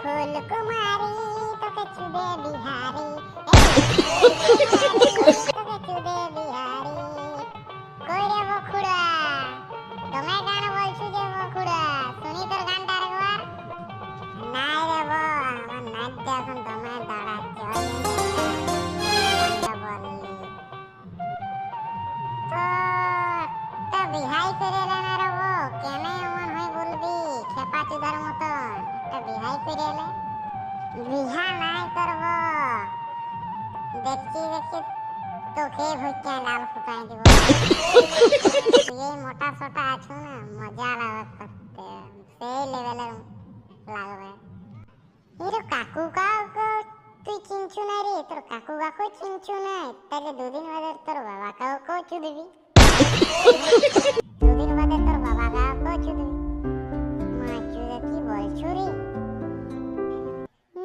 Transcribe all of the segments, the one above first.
ফুল কুমারী তোকে চুদে বিহারি তোকে চুদে বিহারি কই রে বখুড়া তুমি গান বলছো যে বখুড়া শুনি তোর গানটা একবার নাই রে বো আমার নাচটা এখন তোমায় দাঁড়াচ্ছে গানটা বললি তো একটা বিহাই করে এলে না রে বো কেনে এমন হয় বলবি খেপা চুদার মতন একটা বিহাই করে এলে বিহা নাই করব দেখছি তোকে ভুইয়া লাল ফুটাই দিব এই মোটা সোটা আছো না মজা লাগবে করতে সেই লেভেলের লাগবে এর কাকু কাকু তুই চিনছু না রে তোর কাকু কাকু চিনছু না তাহলে দুদিন বাদে তোর বাবা কাকু চুদবি দুদিন বাদে তোর বাবা কাকু চুদবি মা চুদে কি বলছো রে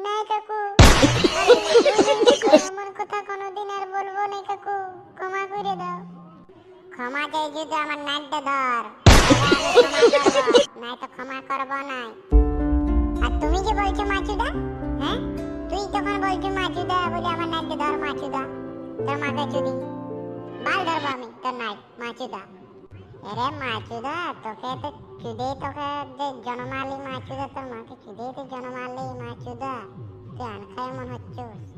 নাই কাকু আমার কথা কোনোদিন আর বলবো না কাকু ক্ষমা করে দাও ক্ষমা চাই যদি আমার নাইটটা ধর নাই তো ক্ষমা করবো নাই আর তুমি যে বলছো মাছুদা হ্যাঁ তুই তখন বলছো মাছুদা বলে আমার নাইটটা ধর মাছুদা তোর মাকে চুদি বাল ধরবো আমি তোর নাইট মাছুদা আরে মাছুদা তোকে তো চুদেই তোকে যে জন্মালি মাছুদা তোর মাকে চুদেই তো জন্মালি মাছুদা তুই আনখাই মন হচ্ছিস